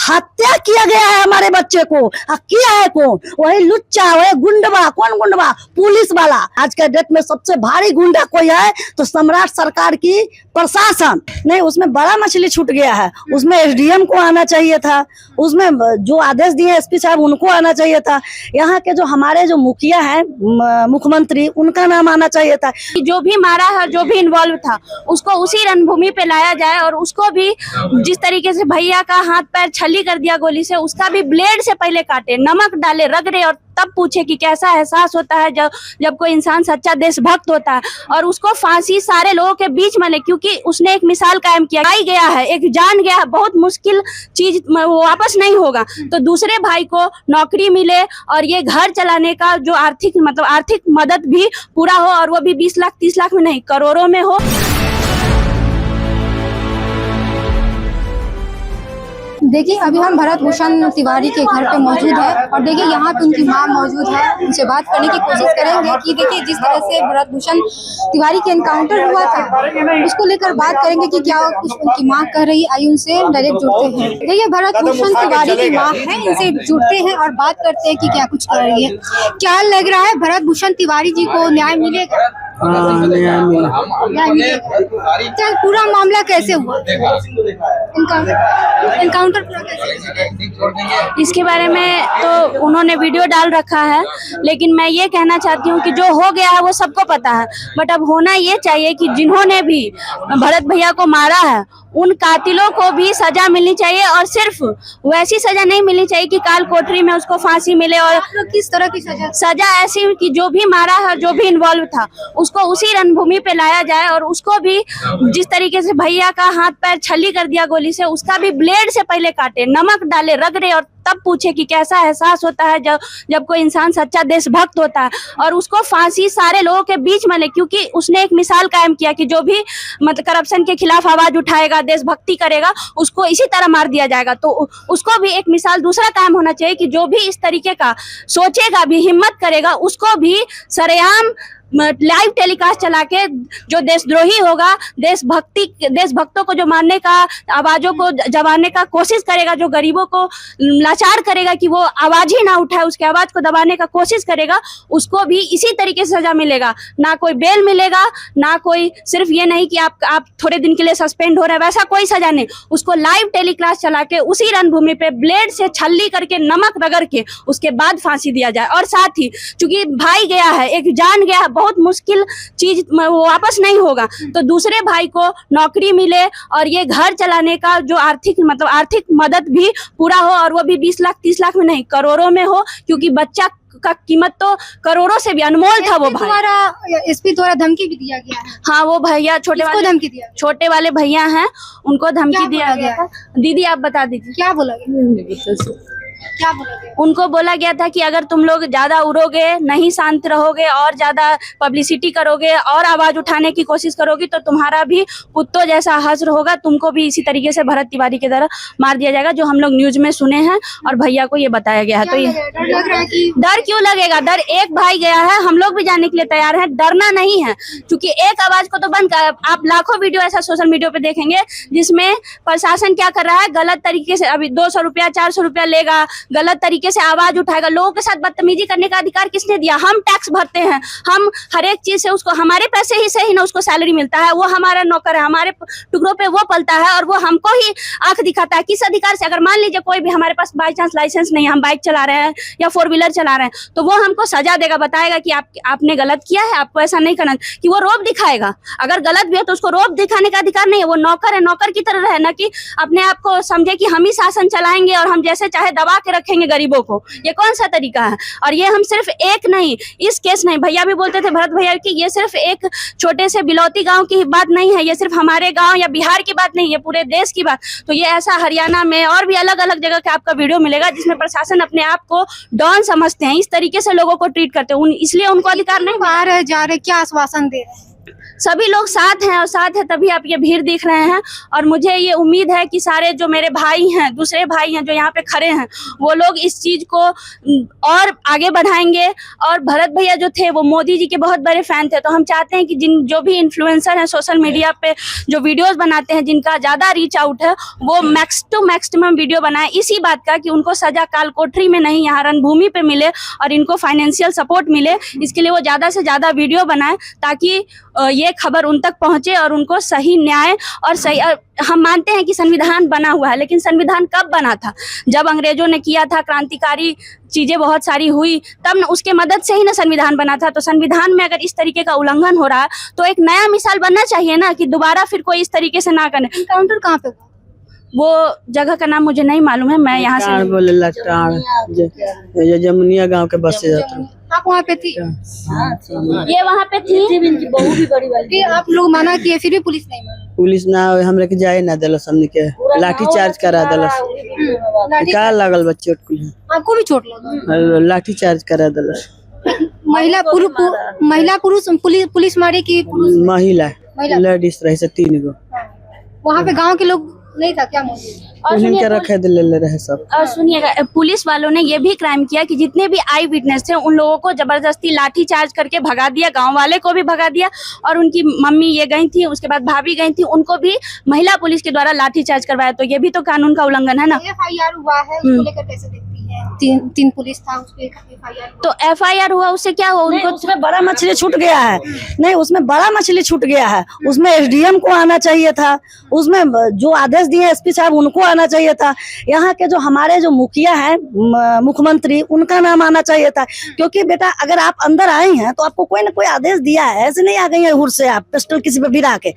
हत्या किया गया है हमारे बच्चे को। किया है कौन? वही लुच्चा, वही गुंडवा। कौन गुंडवा? पुलिस वाला। आज के डेट में सबसे भारी गुंडा कोई है तो सम्राट सरकार की प्रशासन नहीं, उसमें बड़ा मछली छूट गया है। उसमें एसडीएम को आना चाहिए था, उसमें जो आदेश दिए एसपी साहब उनको आना चाहिए था। यहाँ के जो हमारे जो मुखिया है, मुख्यमंत्री, उनका नाम आना चाहिए था। जो भी मारा है, जो भी इन्वॉल्व था, उसको उसी रणभूमि पे लाया जाए और उसको भी जिस तरीके से भैया का हाथ पैर छली कर दिया गोली से, उसका भी ब्लेड से पहले काटे, नमक डाले, रगड़े और तब पूछे कि कैसा एहसास होता है जब कोई इंसान सच्चा देशभक्त होता है। और उसको फांसी सारे लोगों के बीच में ले, क्योंकि उसने एक मिसाल कायम किया। आई गया है, एक जान गया है, बहुत मुश्किल चीज वापस नहीं होगा। तो दूसरे भाई को नौकरी मिले और ये घर चलाने का जो आर्थिक मदद भी पूरा हो, और वो भी 20 लाख 30 लाख में नहीं, करोड़ों में हो। देखिए, अभी हम भरत भूषण तिवारी के घर पे मौजूद है और देखिए यहाँ पे उनकी मां मौजूद है। उनसे बात करने की कोशिश करेंगे कि देखिए जिस तरह से भरत भूषण तिवारी के एनकाउंटर हुआ था उसको लेकर बात करेंगे कि क्या कुछ उनकी मां कह रही है। आइए उनसे डायरेक्ट जुड़ते हैं। देखिए, भरत भूषण तिवारी की मां है, इनसे जुड़ते हैं और बात करते हैं कि क्या कुछ कर रही है। क्या लग रहा है, भरत भूषण तिवारी जी को न्याय मिलेगा? चल, पूरा मामला कैसे हुआ? एनकाउंटर पूरा कैसे? इसके बारे में तो उन्होंने वीडियो डाल रखा है, लेकिन मैं ये कहना चाहती हूँ कि जो हो गया है वो सबको पता है। बट अब होना ये चाहिए कि जिन्होंने भी भरत भैया को मारा है उन कातिलों को भी सजा मिलनी चाहिए, और सिर्फ वैसी सजा नहीं मिलनी चाहिए कि काल कोठरी में उसको फांसी मिले। और किस तरह की सजा ऐसी कि जो भी मारा है, जो भी इन्वॉल्व था, उसको उसी रणभूमि पे लाया जाए और उसको भी जिस तरीके से भैया का हाथ पैर छली कर दिया गोली से, उसका भी ब्लेड से पहले काटे, नमक डाले, रगड़े और तब पूछे कि कैसा एहसास होता है जब कोई इंसान सच्चा देशभक्त होता है। और उसको फांसी सारे लोगों के बीच में ले, क्योंकि उसने एक मिसाल कायम किया कि जो भी करप्शन के खिलाफ आवाज उठाएगा, देशभक्ति करेगा, उसको इसी तरह मार दिया जाएगा। तो उसको भी एक मिसाल दूसरा कायम होना चाहिए कि जो भी इस तरीके का सोचेगा भी, हिम्मत करेगा, उसको भी सरेआम लाइव टेलीकास्ट चला के जो देशद्रोही होगा, देशभक्तों को जो मारने का, आवाजों को दबाने का कोशिश करेगा, जो गरीबों को लाचार करेगा कि वो आवाज ही ना उठाए, उसके आवाज को दबाने का कोशिश करेगा, उसको भी इसी तरीके से सजा मिलेगा। ना कोई बेल मिलेगा, ना कोई सिर्फ ये नहीं कि आप थोड़े दिन के लिए सस्पेंड हो रहे हैं, वैसा कोई सजा नहीं। उसको लाइव टेलीकास्ट चला के उसी रणभूमि पे ब्लेड से छल्ली करके, नमक रगड़ के उसके बाद फांसी दिया जाए। और साथ ही चूंकि भाई गया है, एक जान गया है, बहुत मुश्किल चीज वापस नहीं होगा, तो दूसरे भाई को नौकरी मिले और ये घर चलाने का जो आर्थिक मदद भी पूरा हो, और वो भी 20 लाख 30 लाख में नहीं, करोड़ों में हो, क्योंकि बच्चा का कीमत तो करोड़ों से भी अनमोल था। वो भाई एसपी द्वारा धमकी भी दिया गया है। हाँ, वो भैया छोटे वाले भैया हैं, उनको धमकी दिया गया था। दीदी आप बता दीजिए क्या बोला गया? उनको बोला गया था कि अगर तुम लोग ज्यादा उड़ोगे, नहीं शांत रहोगे और ज्यादा पब्लिसिटी करोगे और आवाज उठाने की कोशिश करोगे तो तुम्हारा भी कुत्तों जैसा हश्र होगा, तुमको भी इसी तरीके से भरत तिवारी की तरह मार दिया जाएगा, जो हम लोग न्यूज में सुने हैं और भैया को ये बताया गया है। तो ये डर क्यों लगेगा? डर, एक भाई गया है, हम लोग भी जाने के लिए तैयार हैं, डरना नहीं है। क्योंकि एक आवाज को तो बंद कर, आप लाखों वीडियो ऐसा सोशल मीडिया पे देखेंगे जिसमें प्रशासन क्या कर रहा है, गलत तरीके से अभी 200 रुपया 400 रुपया लेगा, गलत तरीके से आवाज उठाएगा। लोगों के साथ बदतमीजी करने का अधिकार किसने दिया? हम टैक्स भरते हैं, हम हर एक चीज से उसको, हमारे पैसे ही से ही ना उसको सैलरी मिलता है, वो हमारा नौकर है, हमारे टुकड़ों पे वो पलता है और वो हमको ही आंख दिखाता है। किस अधिकार से? अगर मान लीजिए कोई भी हमारे पास बाई चांस लाइसेंस नहीं है, हम बाइक चला रहे हैं या 4 व्हीलर चला रहे हैं, तो वो हमको सजा देगा, बताएगा कि आपने गलत किया है, आपको ऐसा नहीं करना, कि वो रोब दिखाएगा। अगर गलत भी है तो उसको रोब दिखाने का अधिकार नहीं है। वो नौकर है, नौकर की तरह रहे, ना कि अपने आप को समझे कि हम ही शासन चलाएंगे और हम जैसे चाहे दबा के रखेंगे गरीबों को। ये कौन सा तरीका है? और ये हम सिर्फ एक नहीं, इस केस नहीं, भैया भी बोलते थे भरत भैया की, ये सिर्फ एक छोटे से बिलौती गांव की बात नहीं है, ये सिर्फ हमारे गांव या बिहार की बात नहीं, ये पूरे देश की बात। तो ये ऐसा हरियाणा में और भी अलग अलग जगह का आपका वीडियो मिलेगा जिसमें प्रशासन अपने आप को डॉन समझते हैं, इस तरीके से लोगों को ट्रीट करते हैं, इसलिए उनको अधिकार नहीं। बाहर जा रहे, क्या आश्वासन दे रहे हैं? सभी लोग साथ हैं और साथ है तभी आप ये भीड़ देख रहे हैं। और मुझे ये उम्मीद है कि सारे जो मेरे भाई हैं, दूसरे भाई हैं जो यहाँ पे खड़े हैं, वो लोग इस चीज को और आगे बढ़ाएंगे। और भरत भैया जो थे वो मोदी जी के बहुत बड़े फैन थे, तो हम चाहते हैं कि जो भी इन्फ्लुएंसर हैं सोशल मीडिया पे जो वीडियोस बनाते हैं, जिनका ज्यादा रीच आउट है, वो मैक्सिमम वीडियो बनाए इसी बात का कि उनको सजा काल कोठरी में नहीं, यहाँ रणभूमि पे मिले और इनको फाइनेंशियल सपोर्ट मिले। इसके लिए वो ज्यादा से ज्यादा वीडियो बनाए ताकि ये खबर उन तक पहुंचे और उनको सही न्याय और सही। हम मानते हैं कि संविधान बना हुआ है, लेकिन संविधान कब बना था? जब अंग्रेजों ने किया था, क्रांतिकारी चीजें बहुत सारी हुई, तब न उसके मदद से ही ना संविधान बना था। तो संविधान में अगर इस तरीके का उल्लंघन हो रहा है तो एक नया मिसाल बनना चाहिए ना, कि दोबारा फिर कोई इस तरीके से ना करे। एनकाउंटर कहाँ पे हुआ? वो जगह का नाम मुझे नहीं मालूम है, मैं यहाँ से बोले जमुनिया गांव के बस से जाता हूँ। आप वहाँ पे थी? ये वहाँ पे थी। फिर आप लोग मना किए, फिर भी पुलिस नहीं मानी? पुलिस ना हमरे के जाए ना दिलस, हमने के लाठी चार्ज करा दिलस। का लगल बच्चे आपको भी चोट लगा? लाठी चार्ज करा दिलस। महिला पुरुष पुलिस मारे की महिला लेडीज रहे से 3 गो। वहाँ पे गांव के लोग नहीं था क्या? मौजूद और के रखे दिले रहे सब। और सुनिएगा, पुलिस वालों ने ये भी क्राइम किया कि जितने भी आई विटनेस थे उन लोगों को जबरदस्ती लाठी चार्ज करके भगा दिया, गांव वाले को भी भगा दिया। और उनकी मम्मी ये गई थी, उसके बाद भाभी गई थी, उनको भी महिला पुलिस के द्वारा लाठी चार्ज करवाया। तो ये भी तो कानून का उल्लंघन है ना। FIR हुआ है, उसको लेकर कैसे देखती है? 3 पुलिस था, उस पे FIR। तो FIR हुआ, उससे क्या हुआ? उनको उसमें बड़ा मछली छूट गया है। नहीं, उसमें बड़ा मछली छूट गया है। उसमें SDM को आना चाहिए था, उसमें जो आदेश दिए SP साहब उनको आना चाहिए था। यहाँ के जो हमारे जो मुखिया हैं, मुख्यमंत्री, उनका नाम आना चाहिए था। क्योंकि बेटा अगर आप अंदर आई हैं तो आपको कोई ना कोई आदेश दिया है, ऐसे नहीं आ गई है हुर से आप पिस्टल किसी पे भिड़ा के।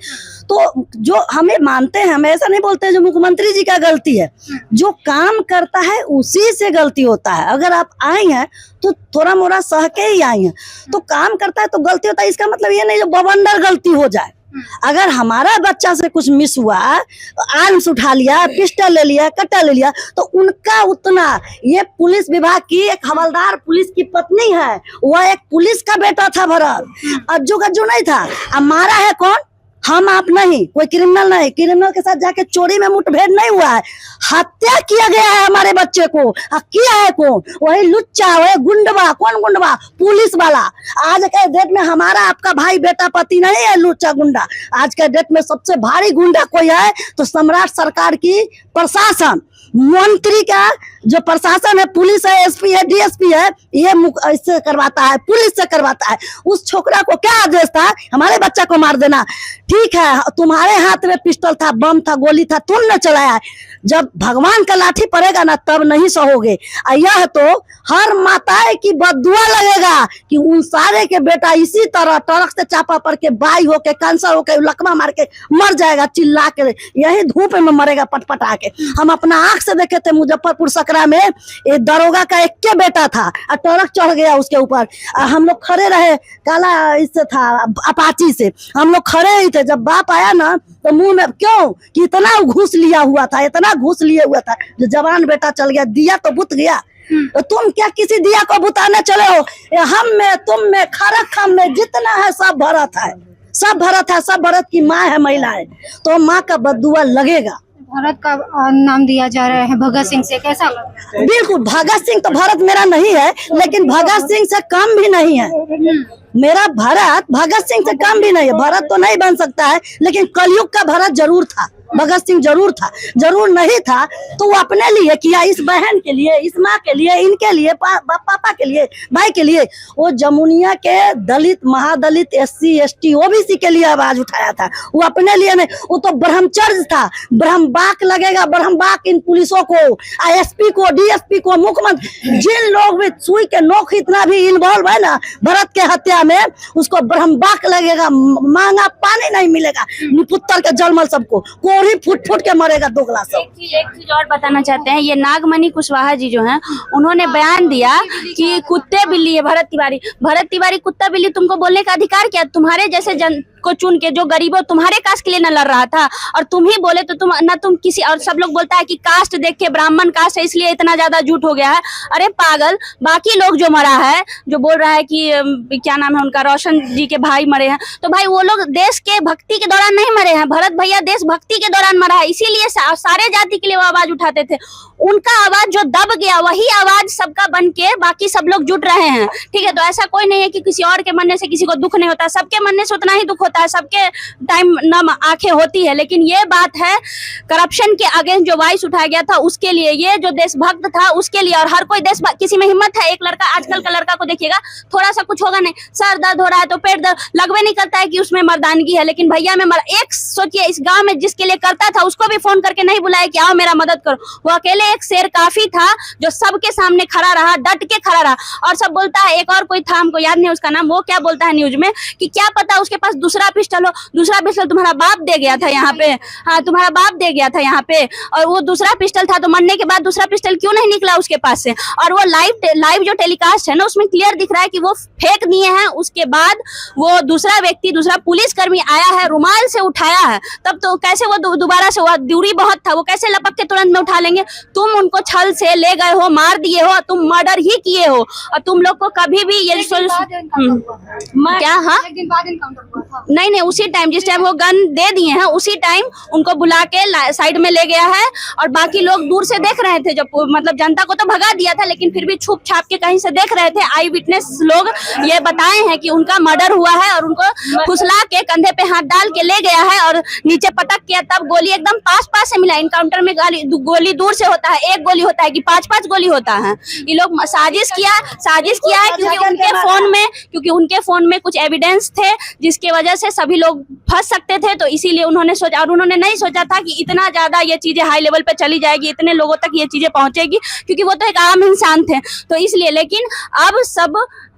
तो जो हमें मानते हैं, हम ऐसा नहीं बोलते जो मुख्यमंत्री जी का गलती है, जो काम करता है उसी से गलती होता है। अगर आप आई हैं तो थोड़ा मोड़ा सह के ही आई हैं, तो काम करता है तो गलती होता है। इसका मतलब ये नहीं जो बवंडर गलती हो जाए। अगर हमारा बच्चा से कुछ मिस हुआ, आर्म्स उठा लिया, पिस्टल ले लिया, कट्टा ले लिया, तो उनका उतना, ये पुलिस विभाग की एक हवलदार पुलिस की पत्नी है, वह एक पुलिस का बेटा था भरत, अज्जू गज्जू नहीं था। अब मारा है कौन? हम आप नहीं, कोई क्रिमिनल नहीं। क्रिमिनल के साथ जाके चोरी में मुठभेड़ नहीं हुआ है, हत्या किया गया है हमारे बच्चे को। किया है कौन? वही लुच्चा, वही गुंडवा। कौन गुंडवा? पुलिस वाला। आज के डेट में हमारा आपका भाई बेटा पति नहीं है लुच्चा गुंडा। आज के डेट में सबसे भारी गुंडा कोई है तो सम्राट सरकार की प्रशासन, मंत्री का जो प्रशासन है, पुलिस है, SP है, DSP है, ये इससे करवाता है, पुलिस से करवाता है। उस छोकरा को क्या आदेश था? हमारे बच्चा को मार देना। ठीक है, तुम्हारे हाथ में पिस्टल था, बम था, गोली था, तुमने चलाया। जब भगवान का लाठी पड़ेगा ना तब नहीं सहोगे। यह तो हर माताएं की बददुआ लगेगा कि उन सारे के बेटा इसी तरह ट्रक से चापा पड़ के, बाई होके, कैंसर होके, लकवा मार के मर जाएगा, चिल्ला के, यही धूप में मरेगा पटपटा के। हम अपना आंख से देखे थे मुजफ्फरपुर सकरा में, एक दरोगा का एक के बेटा था और ट्रक चढ़ गया उसके ऊपर। हम लोग खड़े रहे, काला इससे था, अपाची से हम लोग खड़े ही थे। जब बाप आया ना तो मुंह में क्यों कि इतना घूस लिया हुआ था, इतना घूस लिए हुआ था, जो जवान बेटा चल गया, दिया तो बुत गया। तो तुम क्या किसी दिया को बुताने चले हो? हम में, तुम में, खरक हम में जितना है सब भरत है, सब भरत है, सब भरत की माँ है महिलाएं, तो माँ का बददुआ लगेगा। भारत का नाम दिया जा रहा है भगत सिंह से, कैसा लग रहा है? बिल्कुल, भगत सिंह तो भारत मेरा नहीं है, लेकिन भगत सिंह से कम भी नहीं है। मेरा भारत भगत सिंह से कम भी नहीं है। भारत तो नहीं बन सकता है, लेकिन कलयुग का भारत जरूर था। भगत सिंह जरूर था, जरूर नहीं था तो वो अपने लिए किया, इस बहन के लिए, इस माँ के लिए, इनके लिए, पापा के लिए, भाई के लिए। वो जमुनिया के दलित, महादलित, SC ST OBC के लिए आवाज उठाया था, वो अपने लिए नहीं। वो तो ब्रह्मचर्य था। ब्रह्मबाक लगेगा, ब्रह्मबाक इन पुलिसों को, SP को, DSP को, मुख्यमंत्री, जिन लोग भी सुई के नोक इतना भी इन्वॉल्व है ना भरत के हत्या में, उसको ब्रह्मबाक लगेगा। मांगा पानी नहीं मिलेगा, निपुत्तर के जलमल सबको कोरी फुट फुट के मरेगा दोगला सब। एक चीज और बताना चाहते हैं, ये नागमणि कुशवाहा जी जो हैं, उन्होंने बयान दिया कि कुत्ते बिल्ली है भरत तिवारी। भरत तिवारी कुत्ता बिल्ली, तुमको बोलने का अधिकार क्या? तुम्हारे जैसे को चुन के, जो गरीबों तुम्हारे कास्ट के लिए न लड़ रहा था, और तुम ही बोले तो तुम किसी और। सब लोग बोलता है कि कास्ट देख के ब्राह्मण कास्ट है इसलिए इतना ज्यादा झूठ हो गया है। अरे पागल, बाकी लोग जो मरा है, जो बोल रहा है कि क्या नाम है उनका, रोशन जी के भाई मरे हैं, तो भाई वो लोग देश के भक्ति के दौरान नहीं मरे हैं। भरत भैया देश भक्ति के दौरान मरा है, इसीलिए सारे जाति के लिए वो आवाज उठाते थे। उनका आवाज जो दब गया, वही आवाज सबका बन के बाकी सब लोग जुट रहे हैं। ठीक है, तो ऐसा कोई नहीं है कि किसी और के मरने से किसी को दुख नहीं होता, सबके मरने से उतना ही दुख होता है, सबके टाइम नम आंखें होती है। लेकिन ये बात है करप्शन के अगेंस्ट जो वॉइस उठाया गया था उसके लिए, ये जो देशभक्त था उसके लिए। और हर कोई किसी में हिम्मत है। एक लड़का, आजकल का लड़का को देखिएगा, थोड़ा सा कुछ होगा नहीं, सर दर्द हो रहा है तो पेट दर्द, लगवे नहीं करता है कि उसमें मर्दानगी है। लेकिन भैया में एक सोचिए, इस गांव में जिसके लिए करता था उसको भी फोन करके नहीं बुलाया कि आओ मेरा मदद करो। वो अकेले एक शेर काफी था जो सबके सामने खड़ा रहा, डट के खड़ा रहा। और सब बोलता है, एक और कोई था, हमको याद नहीं उसका नाम, वो क्या बोलता है न्यूज में कि क्या पता उसके पास दूसरा पिस्टल हो। दूसरा पिस्टल तुम्हारा बाप दे गया था यहाँ पे, हाँ तुम्हारा बाप दे गया था यहाँ पे। और वो दूसरा पिस्टल था तो मरने के बाद दूसरा पिस्टल क्यों नहीं निकला उसके पास से। और वो लाइव जो टेलीकास्ट है ना, उसमें क्लियर दिख रहा है कि वो फेंक दिए हैं। उसके बाद वो दूसरा व्यक्ति, दूसरा पुलिसकर्मी आया है, रुमाल से उठाया है, तब तो कैसे वो दोबारा से, वो दूरी बहुत था, वो कैसे लपक के तुरंत में उठा लेंगे। तुम उनको छल से ले गए हो, मार दिए हो, तुम मर्डर ही किए हो। और तुम लोग को कभी भी ये क्या, हाँ एक दिन बाद इनकाउंटर हुआ था। नहीं, उसी टाइम जिस टाइम वो गन दे दिए हैं उसी टाइम उनको बुला के साइड में ले गया है। और बाकी लोग दूर से देख रहे थे, जब मतलब जनता को तो भगा दिया था, लेकिन फिर भी छुप छाप के कहीं से देख रहे थे। आई विटनेस लोग ये बताए हैं कि उनका मर्डर हुआ है और उनको फुसला के कंधे पे हाथ डाल के ले गया है और नीचे पटक किया, तब गोली एकदम पास से मिला। इनकाउंटर में गोली दूर से होता है, एक गोली होता है कि 5 गोली होता है। ये लोग साजिश किया है क्योंकि उनके फोन में कुछ एविडेंस थे जिसकी वजह से सभी लोग फंस सकते थे, तो इसीलिए उन्होंने सोचा। और उन्होंने नहीं सोचा था कि इतना ज्यादा ये चीजें हाई लेवल पे चली जाएगी, इतने लोगों तक ये चीजें पहुंचेगी, क्योंकि वो तो एक आम इंसान थे, तो इसलिए। लेकिन अब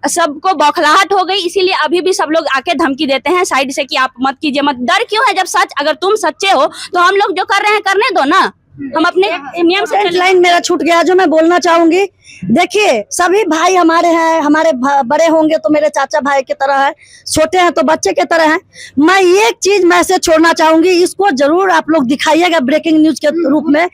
सबको बौखलाहट हो गई, इसीलिए अभी भी सब लोग आके धमकी देते हैं साइड से कि आप मत कीजिए, मत। डर क्यों है? जब सच, अगर तुम सच्चे हो तो हम लोग जो कर रहे हैं करने दो ना, हम अपने नियम से। लाइन मेरा छूट गया जो मैं बोलना चाहूंगी। देखिए, सभी भाई हमारे हैं, हमारे बड़े होंगे तो मेरे चाचा भाई की तरह है, छोटे हैं तो बच्चे की तरह हैं। मैं एक चीज मैसेज छोड़ना चाहूंगी, इसको जरूर आप लोग दिखाइएगा ब्रेकिंग न्यूज के रूप में,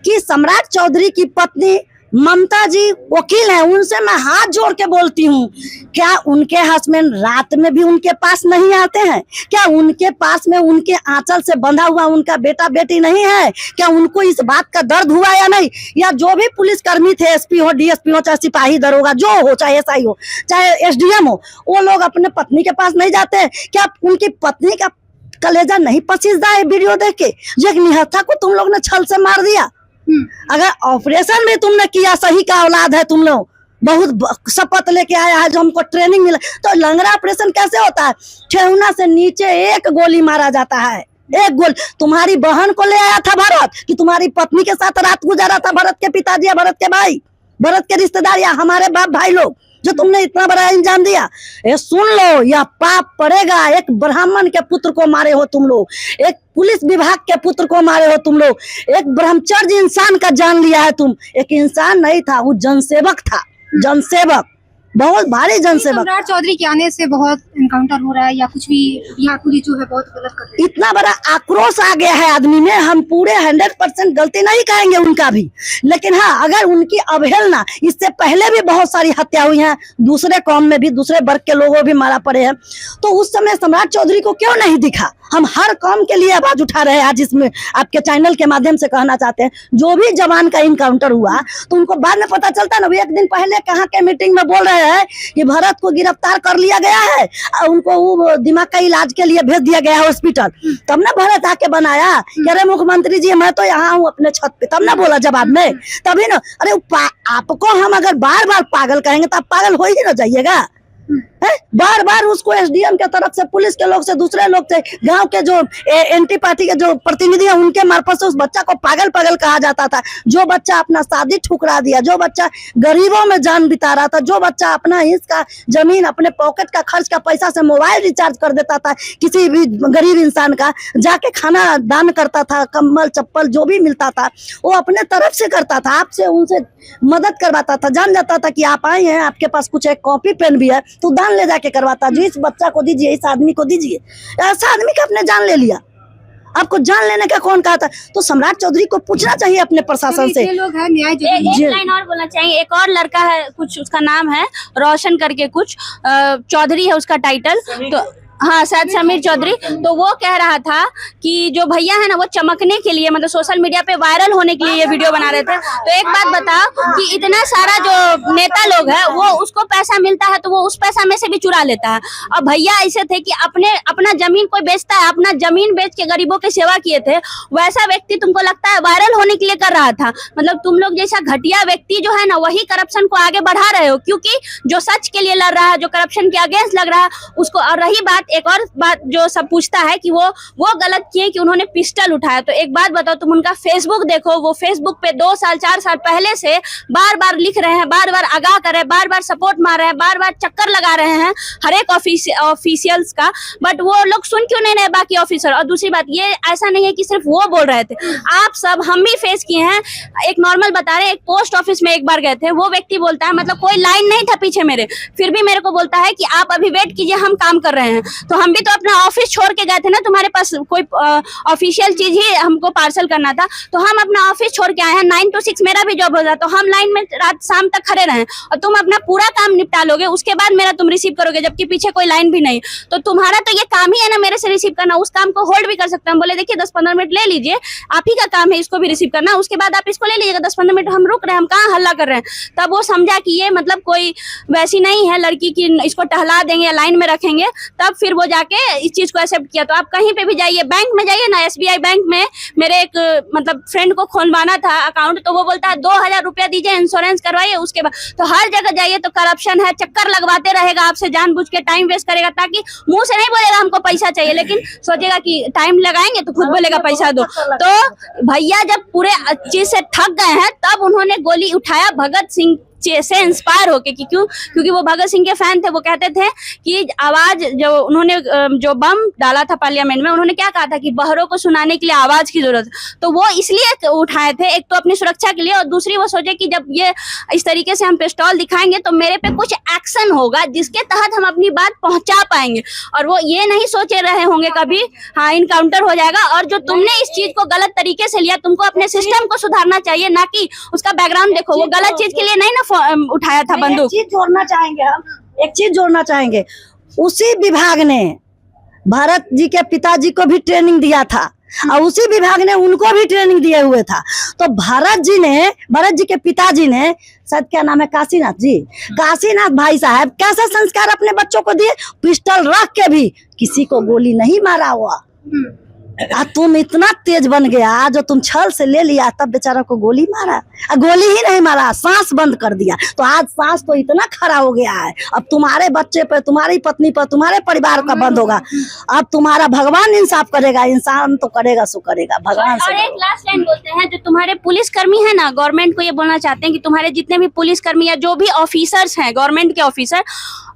कि सम्राट चौधरी की पत्नी ममता जी वकील हैं, उनसे मैं हाथ जोड़ के बोलती हूँ, क्या उनके हस्बैंड रात में भी उनके पास नहीं आते हैं? क्या उनके पास में उनके आंचल से बंधा हुआ उनका बेटा बेटी नहीं है? क्या उनको इस बात का दर्द हुआ या नहीं? या जो भी पुलिसकर्मी थे, एसपी हो, डीएसपी हो, चाहे सिपाही दरोगा जो हो, चाहे एसआई हो, चाहे एसडीएम हो, वो लोग अपने पत्नी के पास नहीं जाते? क्या उनकी पत्नी का कलेजा नहीं पसीजता है वीडियो देख के? जो एक निहत्था को तुम लोग ने छल से मार दिया। अगर ऑपरेशन भी तुमने किया, सही का औलाद है तुम लोग, बहुत शपथ लेके आया है जो हमको ट्रेनिंग मिला, तो लंगड़ा ऑपरेशन कैसे होता है? ठेहुना से नीचे एक गोली मारा जाता है, एक गोली। तुम्हारी बहन को ले आया था भरत कि तुम्हारी पत्नी के साथ रात गुजारा था? भरत के पिताजी या भरत के भाई, भरत के रिश्तेदार या हमारे बाप भाई लोग, जो तुमने इतना बड़ा इंजाम दिया। ये सुन लो, यह पाप पड़ेगा। एक ब्राह्मण के पुत्र को मारे हो तुम लोग, एक पुलिस विभाग के पुत्र को मारे हो तुम लोग, एक ब्रह्मचर्य इंसान का जान लिया है तुम। एक इंसान नहीं था, वो जनसेवक था, जनसेवक, बहुत भारी जनसेवक। सम्राट चौधरी के आने से बहुत इनकाउंटर हो रहा है या कुछ भी, बिहार पुलिस जो है बहुत गलत कर रही है। इतना बड़ा आक्रोश आ गया है आदमी में, हम पूरे 100% गलती नहीं कहेंगे उनका भी, लेकिन हाँ, अगर उनकी अवहेलना, इससे पहले भी बहुत सारी हत्या हुई है, दूसरे कौम में भी, दूसरे वर्ग के लोगों भी मारा पड़े हैं, तो उस समय सम्राट चौधरी को क्यों नहीं दिखा? हम हर कौम के लिए आवाज उठा रहे हैं। आज इसमें आपके चैनल के माध्यम से कहना चाहते हैं, जो भी जवान का इनकाउंटर हुआ तो उनको बाद में पता चलता ना। एक दिन पहले कहाँ के मीटिंग में बोल रहे हैं कि भरत को गिरफ्तार कर लिया गया है, उनको वो दिमाग का इलाज के लिए भेज दिया गया है हॉस्पिटल, तब ना भरत आके बनाया कि अरे मुख्यमंत्री जी मैं तो यहाँ हूँ अपने छत पे, तब ना बोला जवाब में, तभी ना। अरे आपको हम अगर बार बार पागल कहेंगे तो आप पागल हो ही ना जाइएगा। बार बार उसको एसडीएम के तरफ से, पुलिस के लोग से, दूसरे लोग से, गांव के जो एंटी पार्टी के जो प्रतिनिधि हैं उनके मार्फत से उस बच्चा को पागल पागल कहा जाता था। जो बच्चा अपना शादी ठुकरा दिया, जो बच्चा गरीबों में जान बिता रहा था, जो बच्चा अपना हिस्सा जमीन, अपने पॉकेट का खर्च का पैसा से मोबाइल रिचार्ज कर देता था, किसी भी गरीब इंसान का जाके खाना दान करता था, कम्बल चप्पल जो भी मिलता था वो अपने तरफ से करता था, आपसे उनसे मदद करवाता था। जान जाता था कि आप आए हैं, आपके पास कुछ एक कॉपी पेन भी है तो दान कौन ले जाके करवाता? जो इस बच्चा को दीजिए, इस आदमी को दीजिए। ऐसा आदमी का अपने जान ले लिया, आपको जान लेने का कौन कहा था? तो सम्राट चौधरी को पूछना चाहिए अपने प्रशासन से। लोग हैं न्याय एक लाइन और बोलना चाहिए। एक और लड़का है, कुछ उसका नाम है रोशन करके, कुछ चौधरी है उसका टाइटल, तो हाँ शायद समीर चौधरी। तो वो कह रहा था कि जो भैया है ना वो चमकने के लिए, मतलब सोशल मीडिया पे वायरल होने के लिए ये वीडियो बना रहे थे। तो एक बात बताओ कि इतना सारा जो नेता लोग है वो उसको पैसा मिलता है तो वो उस पैसा में से भी चुरा लेता है। और भैया ऐसे थे कि अपना जमीन कोई बेचता है, अपना जमीन बेच के गरीबों की सेवा किए थे, वैसा व्यक्ति तुमको लगता है वायरल होने के लिए कर रहा था? मतलब तुम लोग जैसा घटिया व्यक्ति जो है ना वही करप्शन को आगे बढ़ा रहे हो, क्योंकि जो सच के लिए लड़ रहा है, जो करप्शन के अगेंस्ट लग रहा है उसको। और रही बात, एक और बात जो सब पूछता है कि वो गलत किए कि उन्होंने पिस्टल उठाया। तो एक बात बताओ, तुम उनका फेसबुक देखो, वो फेसबुक पे 2 साल 4 साल पहले से बार बार लिख रहे हैं, बार बार आगाह कर रहे हैं, बार बार सपोर्ट मार रहे हैं, बार बार चक्कर लगा रहे हैं हर एक ऑफिशियल्स का, बट वो लोग सुन क्यों नहीं रहे बाकी ऑफिसर? और दूसरी बात, ये ऐसा नहीं है कि सिर्फ वो बोल रहे थे, आप सब, हम भी फेस किए हैं। एक नॉर्मल बता रहे, एक पोस्ट ऑफिस में एक बार गए थे, वो व्यक्ति बोलता है, मतलब कोई लाइन नहीं था पीछे मेरे, फिर भी मेरे को बोलता है कि आप अभी वेट कीजिए, हम काम कर रहे हैं। तो हम भी तो अपना ऑफिस छोड़ के गए थे ना, तुम्हारे पास कोई ऑफिशियल चीज ही हमको पार्सल करना था, तो हम अपना ऑफिस छोड़ के आए हैं। 9 to 6 मेरा भी जॉब होता, तो हम लाइन में रात शाम तक खड़े रहे, और तुम अपना पूरा काम निपटा लोगे, उसके बाद मेरा तुम रिसीव करोगे, जबकि पीछे कोई लाइन भी नहीं। तो तुम्हारा तो ये काम ही है ना मेरे से रिसीव करना, उस काम को होल्ड भी कर सकते हैं। हम बोले देखिए 10-15 मिनट ले लीजिए, आप ही का काम है इसको भी रिसीव करना, उसके बाद आप इसको ले लीजिएगा, 10-15 मिनट हम रुक रहे हैं, हम कहाँ हल्ला कर रहे हैं। तब वो समझा कि ये मतलब कोई वैसी नहीं है लड़की की इसको टहला देंगे या लाइन में रखेंगे, तब फिर वो जाके इस चीज को एक्सेप्ट किया। तो आप कहीं पे भी जाइए, बैंक में जाइए ना, SBI बैंक में मेरे एक मतलब फ्रेंड को खोलवाना था अकाउंट, तो वो बोलता है 2000 रुपया दीजिए, इंश्योरेंस करवाइए, उसके बाद। तो हर जगह जाइए तो करप्शन है, चक्कर लगवाते रहेगा आपसे, जानबूझ के टाइम वेस्ट करेगा, ताकि मुंह से नहीं बोलेगा हमको पैसा चाहिए, लेकिन सोचेगा कि टाइम लगाएंगे तो खुद बोलेगा पैसा दो। तो भैया जब पूरे चीज से थक गए हैं तब उन्होंने गोली उठाया भगत सिंह से इंस्पायर होके, क्योंकि वो भगत सिंह के फैन थे। वो कहते थे कि आवाज जो उन्होंने जो बम डाला था पार्लियामेंट में, उन्होंने क्या कहा था कि बहरों को सुनाने के लिए आवाज की जरूरत है। तो वो इसलिए उठाए थे, एक तो अपनी सुरक्षा के लिए, और दूसरी वो सोचे कि जब ये इस तरीके से हम पिस्तौल दिखाएंगे तो मेरे पे कुछ एक्शन होगा जिसके तहत हम अपनी बात पहुंचा पाएंगे। और वो ये नहीं सोचे रहे होंगे कभी हाँ इनकाउंटर हो जाएगा। और जो तुमने इस चीज को गलत तरीके से लिया, तुमको अपने सिस्टम को सुधारना चाहिए, ना कि उसका बैकग्राउंड देखो। वो गलत चीज के लिए नहीं ना उठाया था बंदूक। एक चीज जोड़ना चाहेंगे हम, एक चीज जोड़ना चाहेंगे, उसी विभाग ने भारत जी के पिताजी को भी ट्रेनिंग दिया था, और उसी विभाग ने उनको भी ट्रेनिंग दिए हुए था। तो भारत जी के पिताजी ने, शायद क्या नाम है, काशीनाथ जी, काशीनाथ भाई साहब कैसे संस्कार अपने बच्चों को दिए? पिस्टल रख के भी किसी को गोली नहीं मारा हुआ। तुम इतना तेज बन गया, जो तुम छल से ले लिया, तब बेचारा को गोली मारा, गोली ही नहीं मारा, सांस बंद कर दिया। तो आज सांस तो इतना खरा हो गया है, अब तुम्हारे बच्चे पर, तुम्हारी पत्नी पर, तुम्हारे परिवार का बंद होगा। अब तुम्हारा भगवान इंसाफ करेगा, इंसान तो करेगा सो करेगा, भगवान से। और एक लास्ट लाइन बोलते हैं, जो तुम्हारे पुलिसकर्मी है ना, गवर्नमेंट को ये बोलना चाहते हैं कि तुम्हारे जितने भी पुलिसकर्मी या जो भी ऑफिसर्स हैं, गवर्नमेंट के ऑफिसर,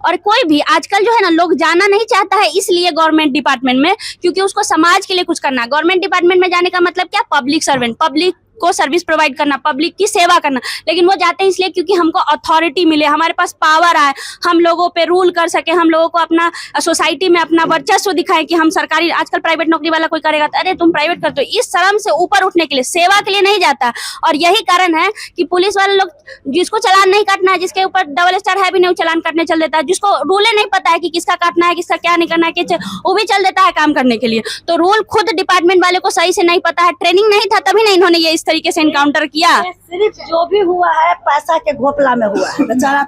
और कोई भी आजकल जो है ना लोग जाना नहीं चाहता है इसलिए गवर्नमेंट डिपार्टमेंट में, क्योंकि उसको समाज के लिए कुछ करना है। गवर्नमेंट डिपार्टमेंट में जाने का मतलब क्या? पब्लिक सर्वेंट, पब्लिक को सर्विस प्रोवाइड करना, पब्लिक की सेवा करना। लेकिन वो जाते हैं इसलिए क्योंकि हमको अथॉरिटी मिले, हमारे पास पावर आए, हम लोगों पे रूल कर सके, हम लोगों को अपना सोसाइटी में अपना वर्चस्व दिखाएं कि हम सरकारी। आजकल प्राइवेट नौकरी वाला कोई करेगा तो अरे तुम प्राइवेट करते हो, इस शर्म से ऊपर उठने के लिए, सेवा के लिए नहीं जाता। और यही कारण है कि पुलिस वाले लोग, जिसको चालान नहीं काटना है, जिसके ऊपर डबल स्टार है भी नहीं, चालान काटने चल देता है, जिसको रूल नहीं पता है कि किसका काटना है किसका क्या नहीं करना है, वो भी चल देता है काम करने के लिए। तो रूल खुद डिपार्टमेंट वाले को सही से नहीं पता है, ट्रेनिंग नहीं था, तभी नहीं इन्होंने ये इस तरीके से इनकाउंटर किया। सिर्फ जो भी हुआ है पैसा के घोपला में हुआ है बेचारा।